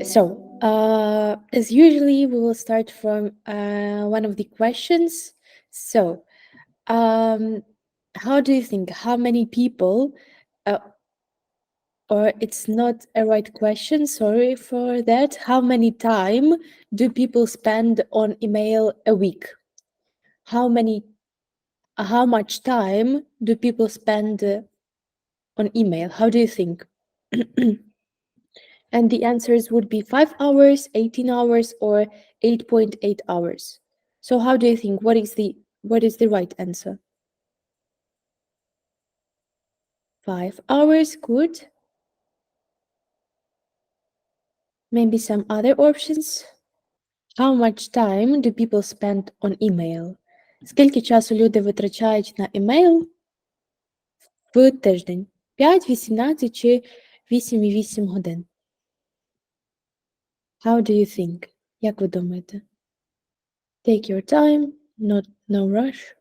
So, as usually, we will start from one of the questions. So, um, how do you think? How many people, uh, or it's not a right question, sorry for that. How many time do people spend on email a week? How much time do people spend on email? How do you think? And the answers would be 5 hours, 18 hours, or 8.8 hours. So how do you think? What is the right answer? 5 hours, good. Maybe some other options? How much time do people spend on email? Скільки часу люди витрачають на email в тиждень? 5, 18 чи 8,8 годин? How do you think? Як ви думаєте? Take your time, no rush.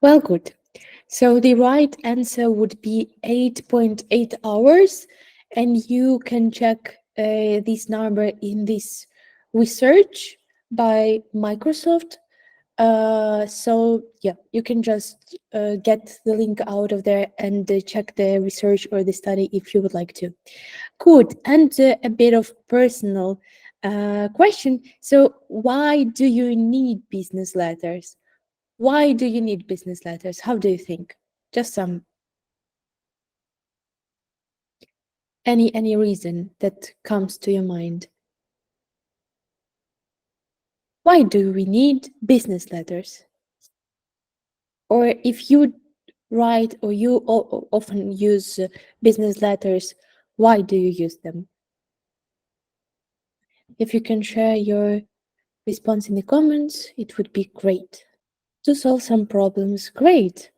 Well, good. So the right answer would be 8.8 hours, and you can check this number in this research by Microsoft. So yeah, you can just get the link out of there and check the research or the study if you would like to. Good, and a bit of personal question. So why do you need business letters? Why do you need business letters? How do you think? Just any reason that comes to your mind. Why do we need business letters? Or if you write or you often use business letters, why do you use them? If you can share your response in the comments, it would be great. To solve some problems, great.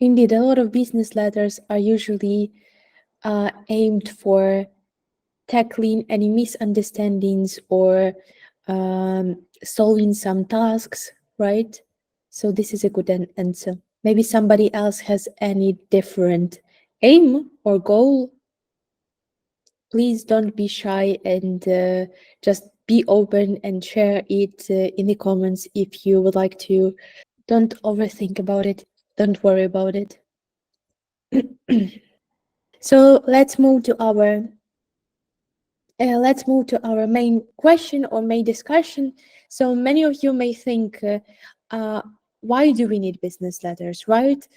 Indeed, a lot of business letters are usually aimed for tackling any misunderstandings or solving some tasks, right? So this is a good answer. Maybe somebody else has any different aim or goal. Please don't be shy and just be open and share it in the comments if you would like to. Don't overthink about it. Don't worry about it. So let's move to our main question or main discussion. So many of you may think, why do we need business letters, right?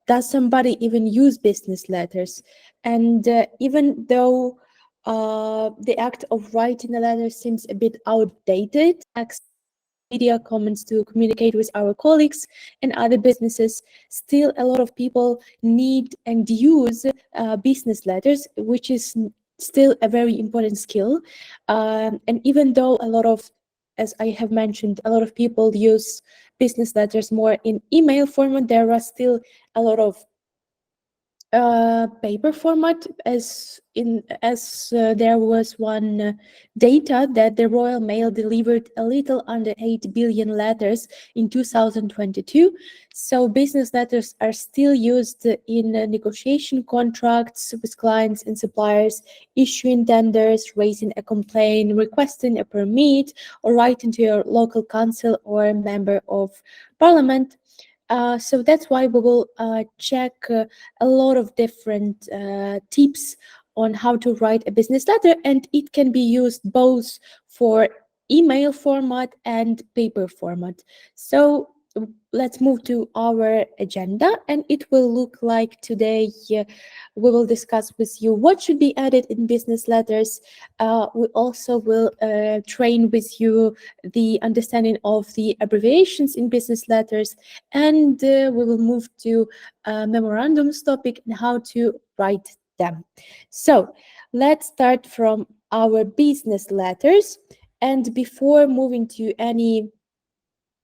Does somebody even use business letters? And even though the act of writing a letter seems a bit outdated, media comments to communicate with our colleagues and other businesses, still a lot of people need and use business letters, which is still a very important skill. And even though as I have mentioned, a lot of people use business letters more in email format, there are still a lot of paper format, as there was one data that the Royal Mail delivered a little under 8 billion letters in 2022. So business letters are still used in negotiation contracts with clients and suppliers, issuing tenders, raising a complaint, requesting a permit, or writing to your local council or member of parliament. So that's why we will check a lot of different tips on how to write a business letter, and it can be used both for email format and paper format. So let's move to our agenda, and it will look like today we will discuss with you what should be added in business letters. We also will train with you the understanding of the abbreviations in business letters, and we will move to memorandums topic and how to write them. So let's start from our business letters. And before moving to any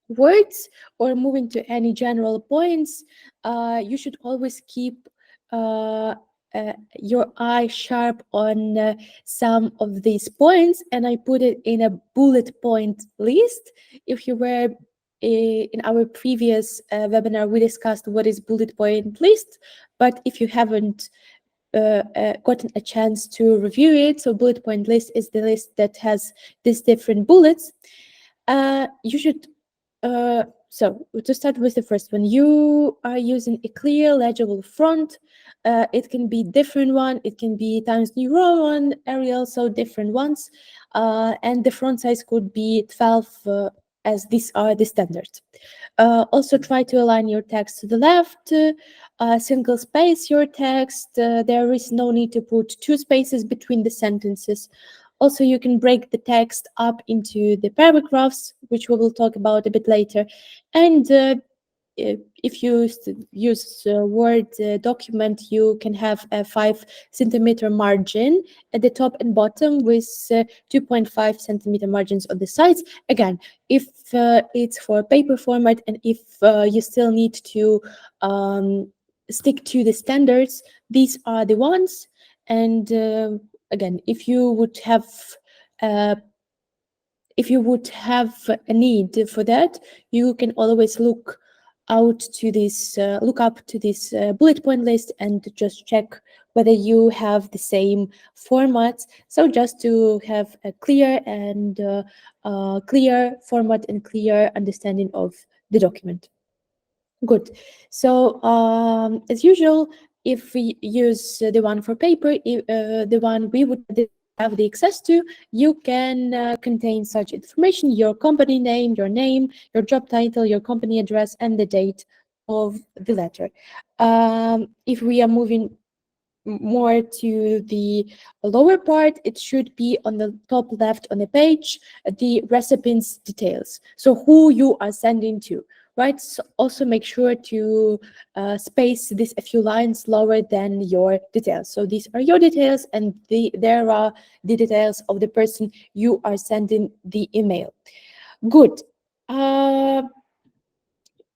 words or moving to any general points, you should always keep your eye sharp on some of these points, and I put it in a bullet point list. If you were in our previous webinar, we discussed what is bullet point list, but if you haven't gotten a chance to review it, so bullet point list is the list that has these different bullets. You should, so to start with the first one, you are using a clear, legible font. It can be different one, it can be Times New Roman, Arial, so different ones. And the font size could be 12, as these are the standards. Also try to align your text to the left, single space your text. There is no need to put 2 spaces between the sentences. Also, you can break the text up into the paragraphs, which we will talk about a bit later. And if you use Word document, you can have a 5 centimeter margin at the top and bottom with 2.5 centimeter margins on the sides. Again, if it's for paper format and if you still need to stick to the standards, these are the ones. And again, if you would have a need for that, you can always look up to this bullet point list and just check whether you have the same format. So just to have a clear format and clear understanding of the document. Good. So as usual, if we use the one for paper, the one we would have the access to, you can contain such information: your company name, your job title, your company address, and the date of the letter. If we are moving more to the lower part, it should be on the top left on the page, the recipient's details. So who you are sending to, right? So also make sure to space this a few lines lower than your details. So these are your details, and there are the details of the person you are sending the email. Good.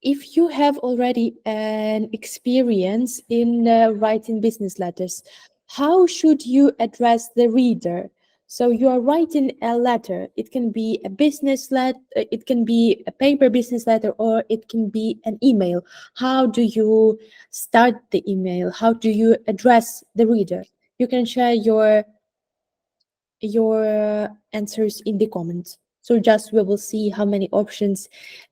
If you have already an experience in writing business letters, how should you address the reader? So you are writing a letter. It can be a business letter, it can be a paper business letter, or it can be an email. How do you start the email? How do you address the reader? You can share your answers in the comments. So just we will see how many options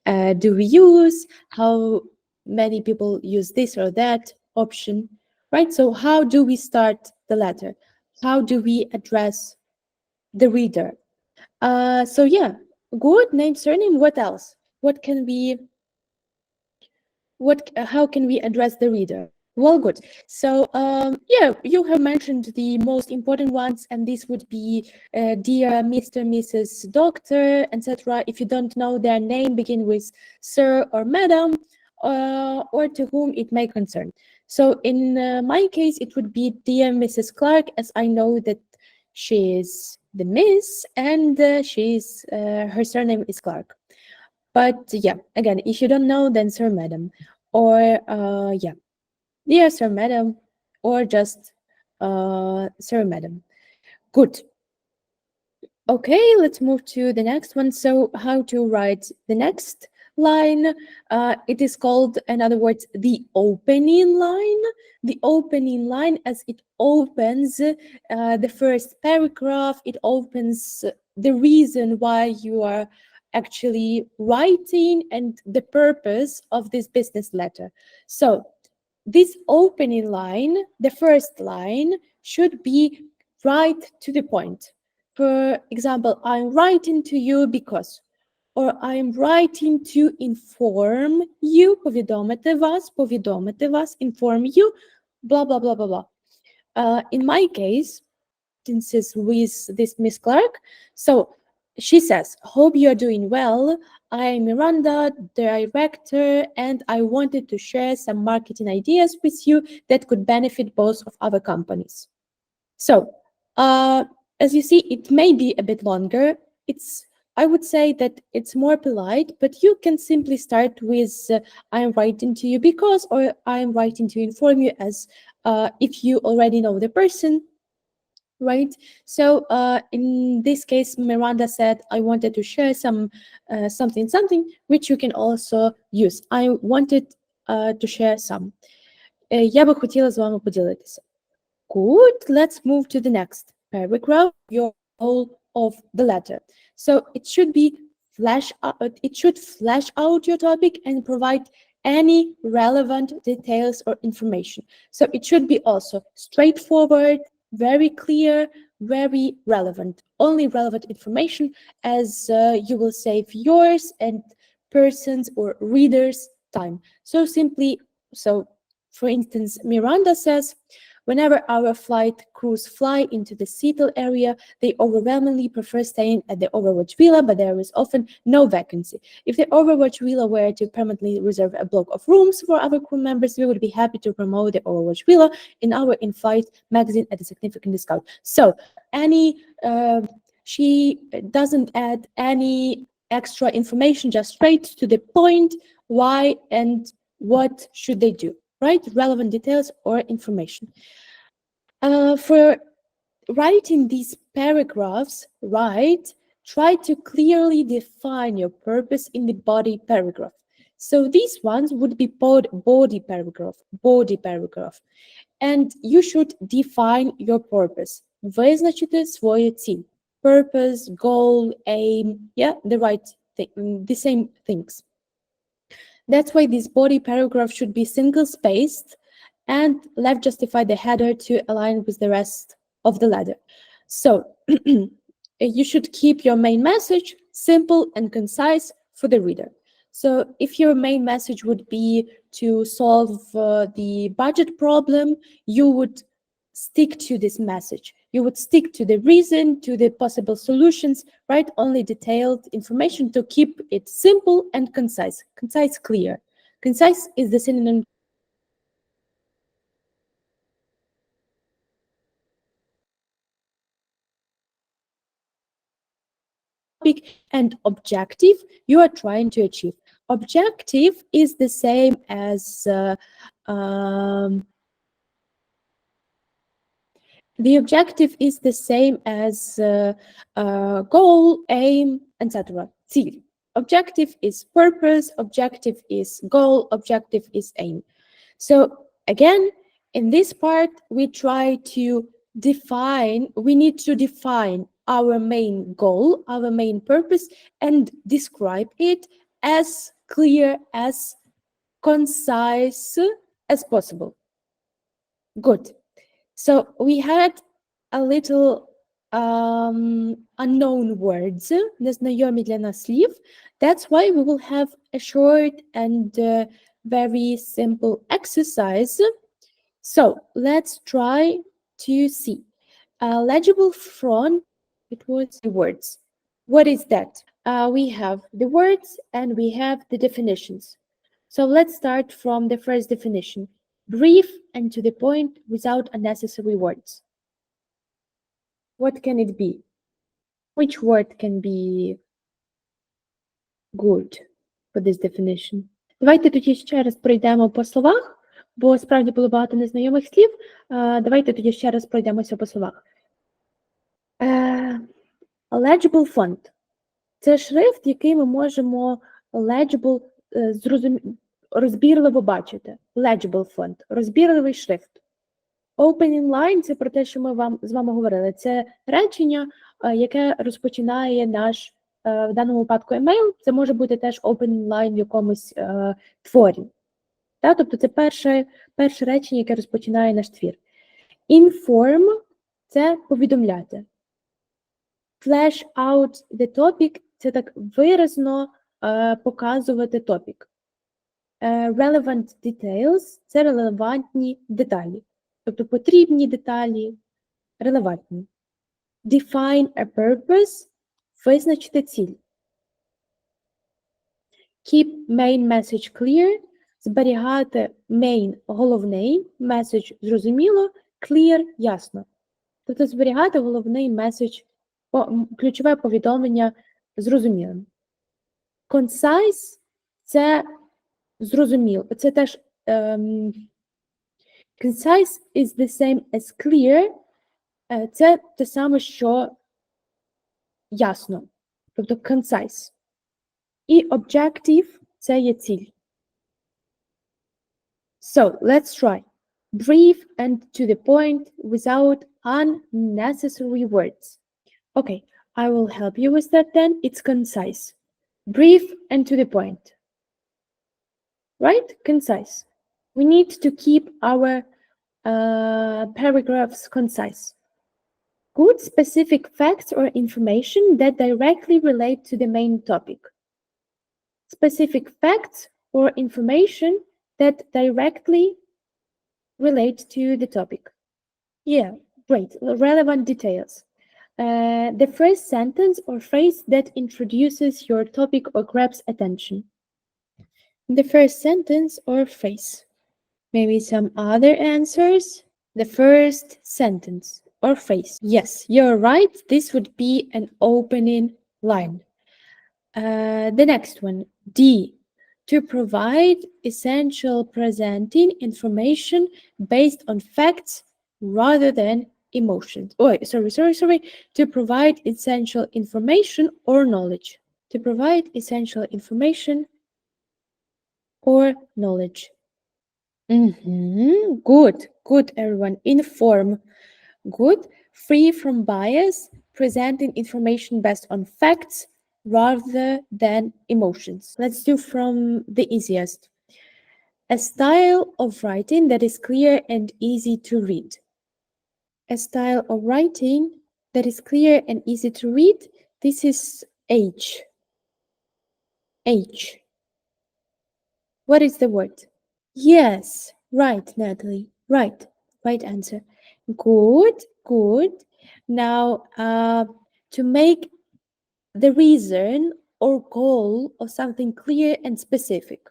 do we use, how many people use this or that option, right? So how do we start the letter? How do we address the reader? So yeah, good name, surname. What else? How can we address the reader? Well, good. So yeah, you have mentioned the most important ones, and this would be dear Mr., Mrs., Doctor, etc. If you don't know their name, begin with sir or madam, or to whom it may concern. So in my case, it would be dear Mrs. Clark, as I know that she is the Miss, and her surname is Clark. But yeah, again, if you don't know, then sir, madam, or yeah, dear sir, madam, or just sir, madam. Good. Okay, let's move to the next one. So how to write the next line? It is called, in other words, the opening line. The opening line, as it opens the first paragraph, it opens the reason why you are actually writing and the purpose of this business letter. So this opening line, the first line, should be right to the point. For example, I'm writing to you because, or I'm writing to inform you, повідомити вас, inform you, blah, blah, blah, blah, blah. In my case, instances with this Miss Clark. So she says, hope you're doing well. I'm Miranda, director, and I wanted to share some marketing ideas with you that could benefit both of our companies. So, as you see, it may be a bit longer. I would say that it's more polite, but you can simply start with I'm writing to you because, or I'm writing to inform you, as if you already know the person, right? So in this case, Miranda said, I wanted to share some something, which you can also use. I wanted to share some. Я би хотіла з вами поділитися. Good, let's move to the next paragraph, your goal of the letter. So it should be it should flesh out your topic and provide any relevant details or information. So it should be also straightforward, very clear, very relevant. Only relevant information, as you will save yours and persons or readers' time. So for instance, Miranda says, whenever our flight crews fly into the Seattle area, they overwhelmingly prefer staying at the Overwatch Villa, but there is often no vacancy. If the Overwatch Villa were to permanently reserve a block of rooms for our crew members, we would be happy to promote the Overwatch Villa in our in-flight magazine at a significant discount. So she doesn't add any extra information, just straight to the point, why and what should they do, right? Relevant details or information. For writing these paragraphs, try to clearly define your purpose in the body paragraph. So these ones would be body paragraph. And you should define your purpose. Визначити свою ціль. Purpose, goal, aim, yeah, the same things. That's why this body paragraph should be single-spaced and left justify the header to align with the rest of the letter. So you should keep your main message simple and concise for the reader. So if your main message would be to solve the budget problem, you would stick to this message. You would stick to the reason, to the possible solutions, right? Only detailed information to keep it simple and concise. Concise, clear. Concise is the synonym and objective you are trying to achieve. Objective is the same as the objective is the same as goal, aim, etc. Ціль. Objective is purpose, objective is goal, objective is aim. So again, in this part, we need to define our main goal, our main purpose, and describe it as clear, as concise as possible. Good. So we had a little unknown words, незнайомі для нас слів. That's why we will have a short and very simple exercise. So let's try to see. Legible front, it was the words. What is that? We have the words and we have the definitions. So let's start from the first definition. Brief and to the point without unnecessary words. What can it be? Which word can be good for this definition? Давайте тоді ще раз пройдемо по словах, бо справді було багато незнайомих слів. Давайте тоді ще раз пройдемося по словах. Legible font. Це шрифт, який ми можемо розбірливо бачити. Legible font. Розбірливий шрифт. Opening line – це про те, що ми з вами говорили. Це речення, яке розпочинає наш, в даному випадку, емейл. Це може бути теж opening line в якомусь творі. Тобто це перше речення, яке розпочинає наш твір. Inform – це повідомляти. Flash out the topic – це так виразно показувати топік. Relevant details – це релевантні деталі. Тобто потрібні деталі, релевантні. Define a purpose – визначити ціль. Keep main message clear – зберігати main – головний, message – зрозуміло, clear – ясно. Тобто зберігати головний меседж, ключове повідомлення зрозумілим. Concise – це зрозуміло. Це теж concise is the same as clear, Це те саме, що ясно, тобто concise. І objective – це є ціль. So, let's try. Brief and to the point without unnecessary words. Okay, I will help you with that then. It's concise. Brief and to the point. Right? Concise. We need to keep our paragraphs concise. Good specific facts or information that directly relate to the main topic. Specific facts or information that directly relate to the topic. Yeah, great. Relevant details. The first sentence or phrase that introduces your topic or grabs attention. The first sentence or phrase. Maybe some other answers. The first sentence or phrase. Yes, you're right. This would be an opening line. The next one, D. To provide essential presenting information based on facts rather than emotions. Oh, sorry. To provide essential information or knowledge. To provide essential information or knowledge. Good, everyone. Inform. Good. Free from bias, presenting information based on facts rather than emotions. Let's do from the easiest. A style of writing that is clear and easy to read. A style of writing that is clear and easy to read. This is H. H. What is the word? Yes, right, Natalie. Right answer. Good. Now, to make the reason or goal of something clear and specific.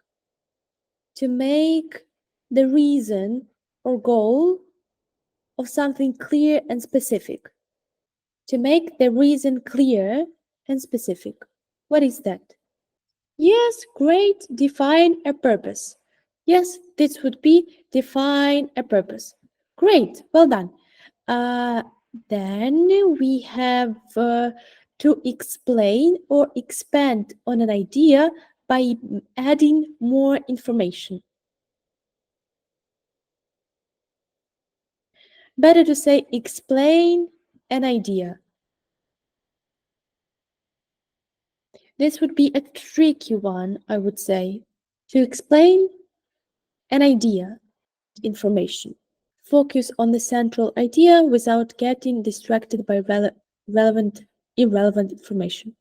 To make the reason or goal of something clear and specific. To make the reason clear and specific. What is that? Yes, great. Define a purpose. Yes, this would be define a purpose. Great, well done. Then we have to explain or expand on an idea by adding more information. Better to say explain an idea. This would be a tricky one, I would say. To explain an idea, information. Focus on the central idea without getting distracted by irrelevant information.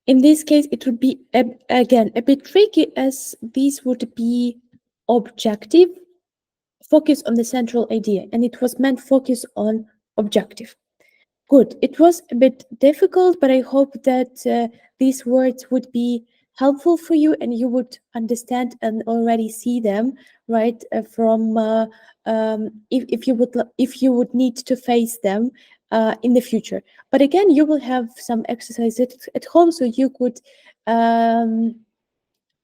In this case, it would be, again, a bit tricky as this would be objective, focus on the central idea, and it was meant focus on objective. Good. It was a bit difficult, but I hope that these words would be helpful for you and you would understand and already see them, right? From if you would need to face them in the future. But again, you will have some exercises at home, so you could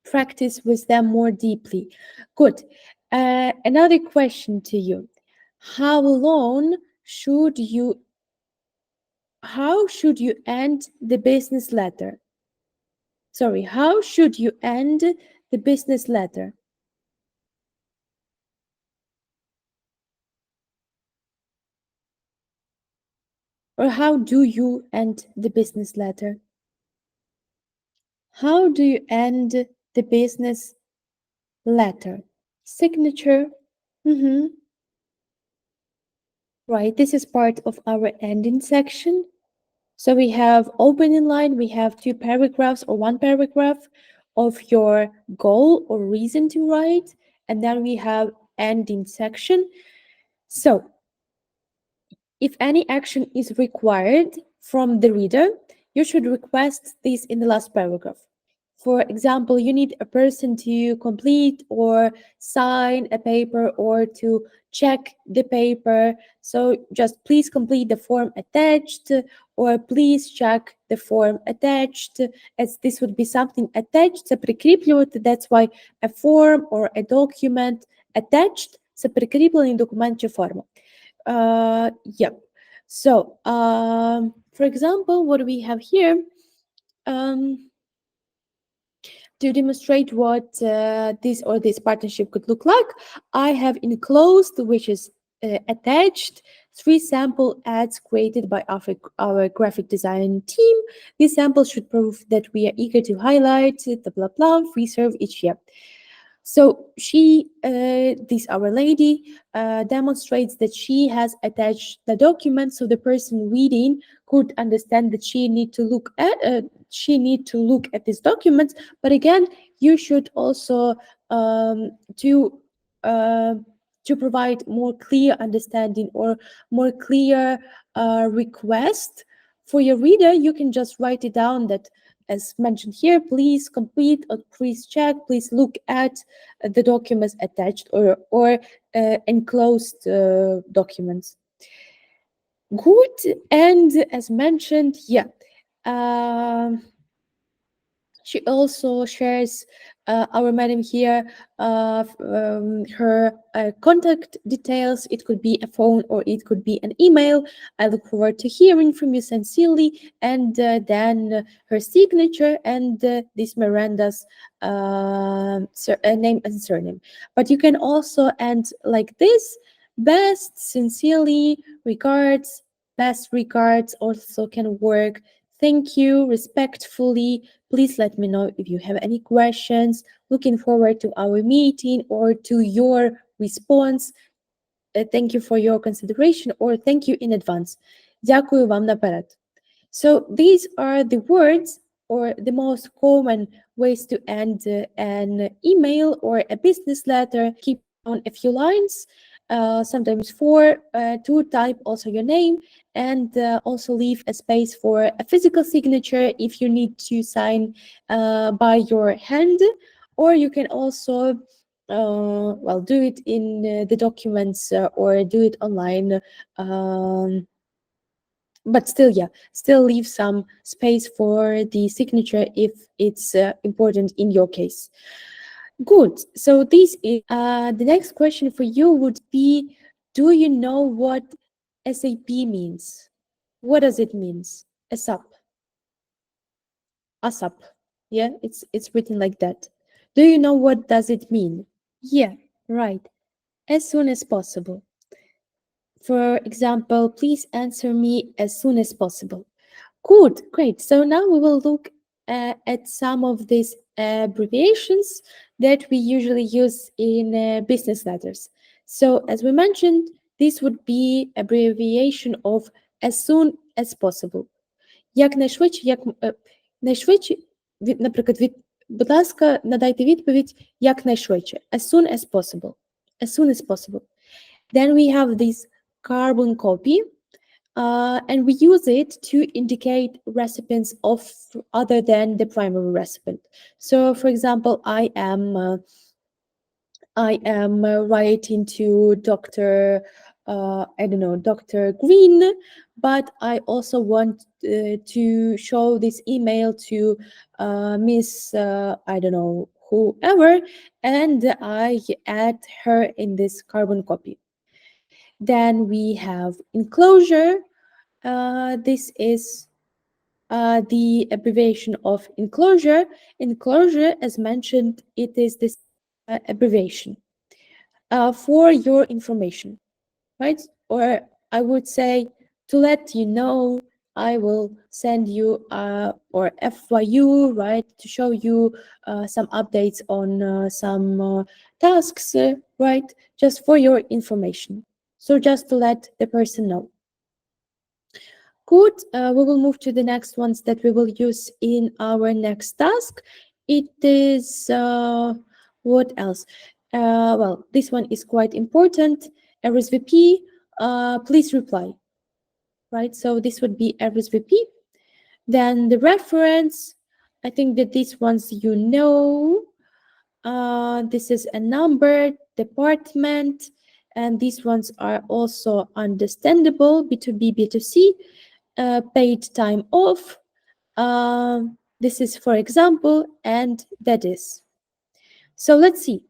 practice with them more deeply. Good. Another question to you: how should you end the business letter? Sorry, how should you end the business letter? Or how do you end the business letter? How do you end the business letter? Signature. Right, this is part of our ending section. So we have opening line, we have 2 paragraphs or 1 paragraph of your goal or reason to write, and then we have ending section. So if any action is required from the reader, you should request this in the last paragraph. For example, you need a person to complete or sign a paper or to check the paper. So just please complete the form attached, or please check the form attached, as this would be something attached, це прикріплювати. That's why a form or a document attached, це прикріплений документ чи форма. Yep. So, for example, what we have here, um, to demonstrate what this partnership could look like, I have enclosed, which is attached, 3 sample ads created by our graphic design team. These samples should prove that we are eager to highlight the blah blah free serve each year. So this our lady, demonstrates that she has attached the document, so the person reading could understand that she need to look at these documents. But again, you should also to uh, to provide more clear understanding or more clear request for your reader. You can just write it down that, as mentioned here, please complete or please check, please look at the documents attached or enclosed documents. Good, and as mentioned, yeah. Um, she also shares our madam here her contact details. It could be a phone or it could be an email. I look forward to hearing from you sincerely, and then her signature and this Miranda's name and surname. But you can also end like this: best, sincerely, regards. Best regards also can work. Thank you, respectfully. Please let me know if you have any questions. Looking forward to our meeting or to your response. Thank you for your consideration, or thank you in advance. Дякую вам наперед. So these are the words or the most common ways to end an email or a business letter. Keep down a few lines, sometimes four, to type also your name, and also leave a space for a physical signature if you need to sign by your hand, or you can also do it in the documents or do it online. But still, yeah, still leave some space for the signature if it's important in your case. Good. So this is the next question for you would be: do you know what SAP means? What does it means? ASAP. ASAP. Yeah, it's written like that. Do you know what does it mean? Yeah, right. As soon as possible. For example, please answer me as soon as possible. Good, great. So now we will look at some of these abbreviations that we usually use in business letters. So as we mentioned, this would be abbreviation of as soon as possible. Якнайшвидше, найшвидше, наприклад, будь ласка, надайте відповідь якнайшвидше. As soon as possible. As soon as possible. Then we have this carbon copy, and we use it to indicate recipients of other than the primary recipient. So, for example, I am writing to Dr. I don't know, Dr. Green, but I also want to show this email to Miss I don't know whoever, and I add her in this carbon copy. Then we have enclosure. This is the abbreviation of enclosure. Enclosure, as mentioned, it is this abbreviation for your information, right? Or I would say, to let you know, I will send you or FYU, right, to show you some updates on some tasks, right, just for your information. So just to let the person know. Good. We will move to the next ones that we will use in our next task. It is, what else? Well, this one is quite important. RSVP, please reply, right? So this would be RSVP. Then the reference, I think that these ones you know. This is a number, department, and these ones are also understandable, B2B, B2C. Paid time off. This is for example, and that is. So let's see.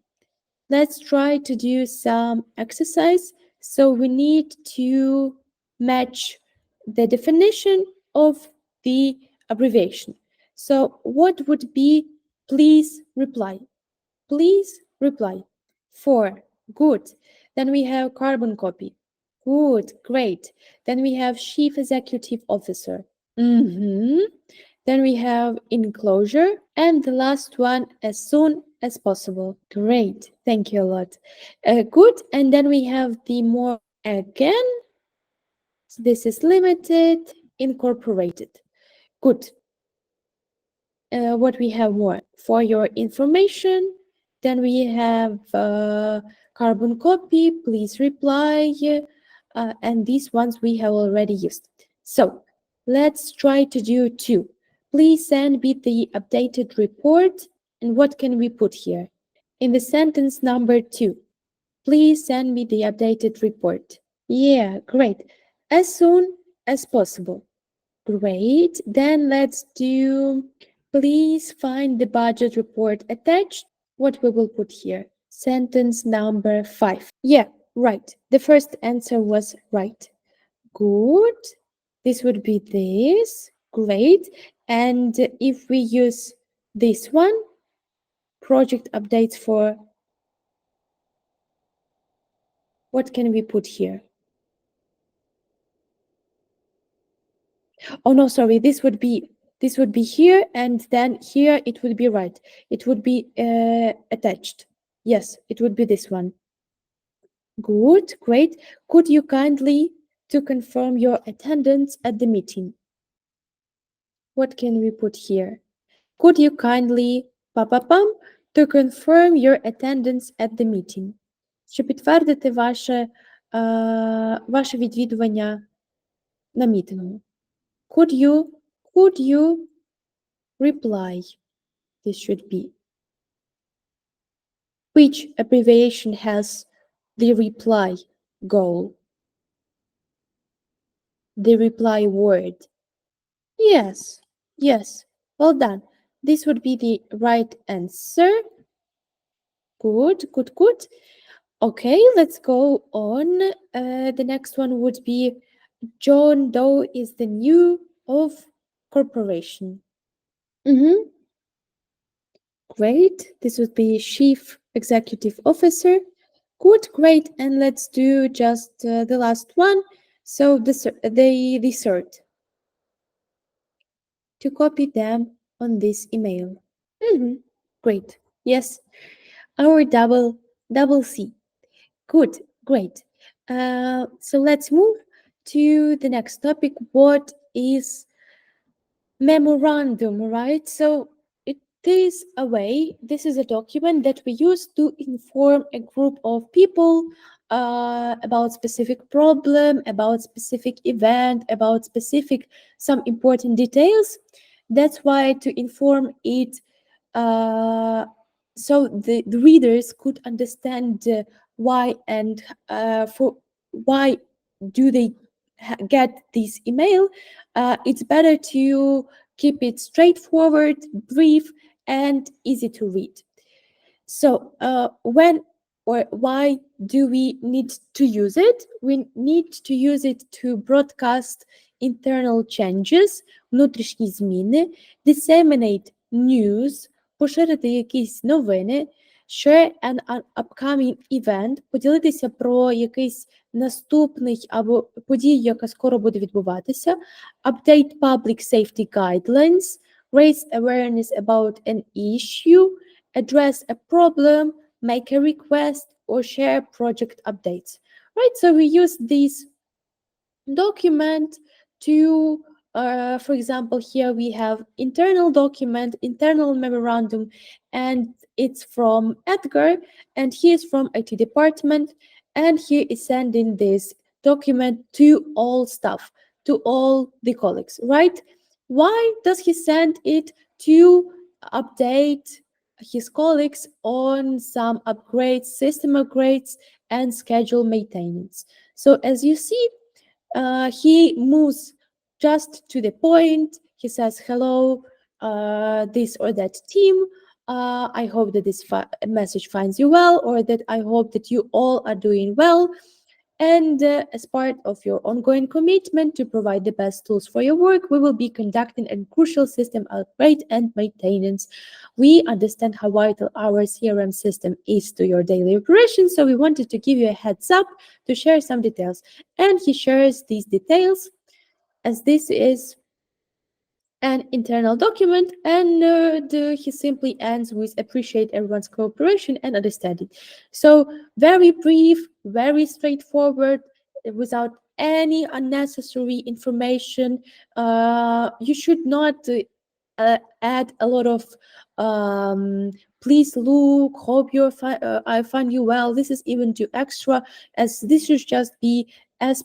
Let's try to do some exercise. So we need to match the definition of the abbreviation. So what would be please reply? Please reply. 4. Good. Then we have carbon copy. Good, great. Then we have chief executive officer. Then we have enclosure. And the last one, as soon as possible. Great. Thank you a lot. Good. And then we have the more again. So this is limited, incorporated. Good. What we have more? For your information, then we have carbon copy, please reply, and these ones we have already used. So let's try to do 2. Please send me the updated report. And what can we put here? In the sentence number 2, please send me the updated report. Yeah, great. As soon as possible. Great. Then let's do, please find the budget report attached. What we will put here? Sentence number 5. Yeah, right. The first answer was right. Good. This would be this. Great. And if we use this one, project updates for, what can we put here? Oh no, sorry, this would be here, and then here it would be right. It would be attached. Yes, it would be this one. Good, great. Could you kindly to confirm your attendance at the meeting? What can we put here? Could you kindly to confirm your attendance at the meeting? Щоб підтвердити ваше відвідування на мітингу. Could you reply? This should be. Which abbreviation has the reply goal? The reply word. Yes, yes. Well done. This would be the right answer. Good, good, good. Okay, let's go on. The next one would be John Doe is the new of corporation. Great. This would be chief executive officer. Good, great. And let's do just the last one. So the third. To copy them on this email. Great. Yes. Our double C. Good, great. So let's move to the next topic. What is memorandum, right? So it is a way, this is a document that we use to inform a group of people about specific problem, about specific event, about specific some important details. That's why to inform it so the readers could understand why and for why do they get this email. It's better to keep it straightforward, brief, and easy to read. So when or why do we need to use it? We need to use it to broadcast internal changes, внутрішні зміни, disseminate news, поширити якісь новини, share an upcoming event, поділитися про якийсь наступний або подію, яка скоро буде відбуватися, update public safety guidelines, raise awareness about an issue, address a problem, make a request, or share project updates. Right, so we use this document to, for example, here we have internal document, internal memorandum, and it's from Edgar, and he is from IT department, and he is sending this document to all staff, to all the colleagues, right? Why does he send it? To update his colleagues on some upgrades, system upgrades, and schedule maintenance. So as you see, he moves just to the point. He says, hello, this or that team. I hope that this message finds you well, or that I hope that you all are doing well. And as part of your ongoing commitment to provide the best tools for your work, we will be conducting a crucial system upgrade and maintenance. We understand how vital our CRM system is to your daily operations, so we wanted to give you a heads up to share some details. And he shares these details as this is an internal document, and he simply ends with appreciate everyone's cooperation and understanding. So very brief, very straightforward, without any unnecessary information. You should not add a lot of please look, hope I find you well. This is even too extra, as this should just be as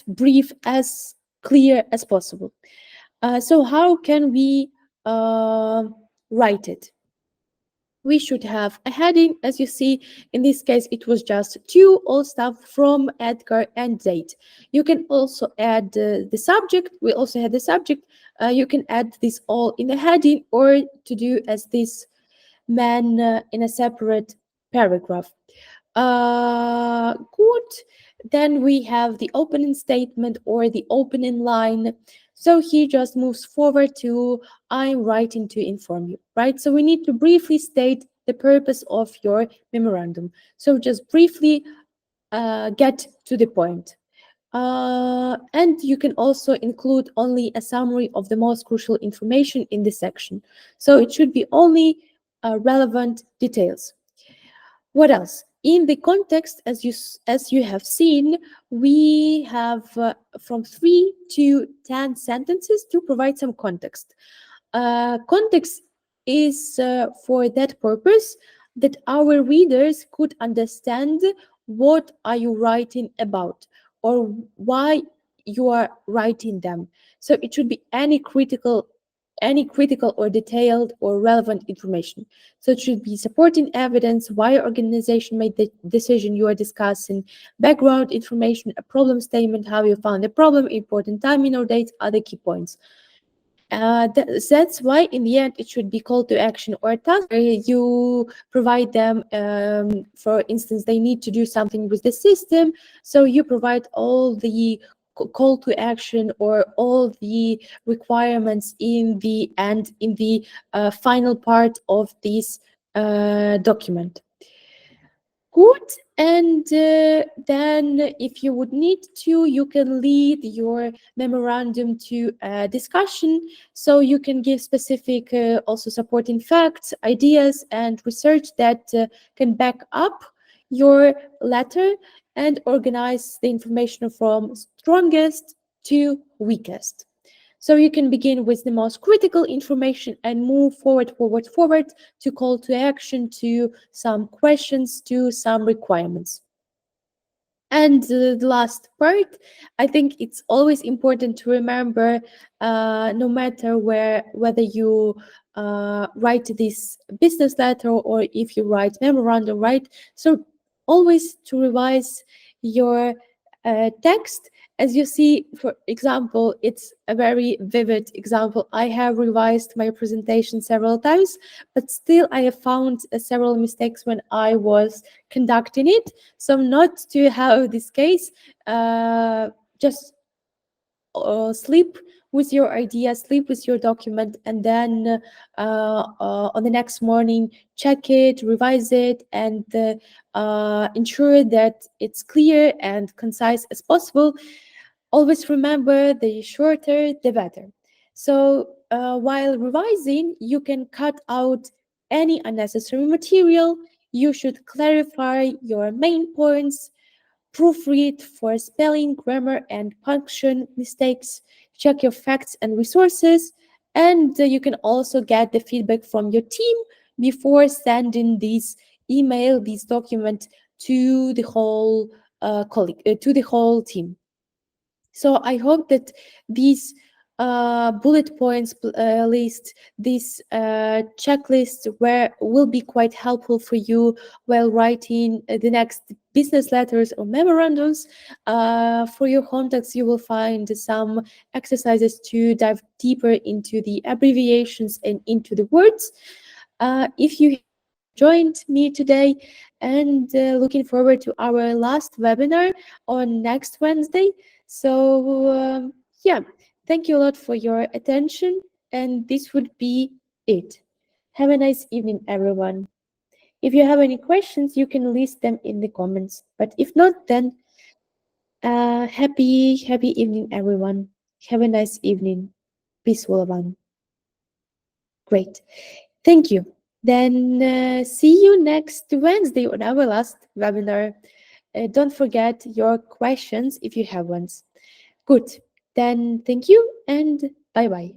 brief, as clear as possible. So how can we write it? We should have a heading. As you see, in this case, it was just to all stuff from Edgar and date. You can also add the subject. We also had the subject. You can add this all in a heading, or to do as this man in a separate paragraph. Good. Then we have the opening statement or the opening line. So he just moves forward to I'm writing to inform you, right? So we need to briefly state the purpose of your memorandum. So just briefly get to the point. And you can also include only a summary of the most crucial information in this section. So it should be only relevant details. What else? In the context, as you have seen, we have from 3 to 10 sentences to provide some context. Context is for that purpose that our readers could understand what are you writing about or why you are writing them. So it should be any critical or detailed or relevant information. So it should be supporting evidence, why your organization made the decision you are discussing, background information, a problem statement, how you found the problem, important timing or dates, other key points. That's why in the end it should be call to action or task where you provide them. For instance, they need to do something with the system, so you provide all the call to action or all the requirements in the end, in the final part of this document. Good. And then if you would need to, you can lead your memorandum to a discussion. So you can give specific also supporting facts, ideas, and research that can back up your letter and organize the information from strongest to weakest. So you can begin with the most critical information and move forward to call to action, to some questions, to some requirements. And the last part, I think it's always important to remember, no matter whether you write this business letter or if you write memorandum, right? So always to revise your text. As you see, for example, it's a very vivid example. I have revised my presentation several times, but still I have found several mistakes when I was conducting it. So not to have this case, just sleep with your idea, sleep with your document, and then on the next morning, check it, revise it, and ensure that it's clear and concise as possible. Always remember, the shorter, the better. So while revising, you can cut out any unnecessary material. You should clarify your main points, proofread for spelling, grammar, and punctuation mistakes, check your facts and resources, and you can also get the feedback from your team before sending this email, this document to the whole to the whole team. So I hope that these bullet points list, this checklist will be quite helpful for you while writing the next business letters or memorandums. For your contacts, you will find some exercises to dive deeper into the abbreviations and into the words. If you joined me today, and looking forward to our last webinar on next Wednesday. So, yeah, thank you a lot for your attention, and this would be it. Have a nice evening, everyone. If you have any questions, you can list them in the comments. But if not, then happy evening, everyone. Have a nice evening. Peaceful one. Great. Thank you. Then see you next Wednesday on our last webinar. Don't forget your questions if you have ones. Good. Then thank you and bye bye.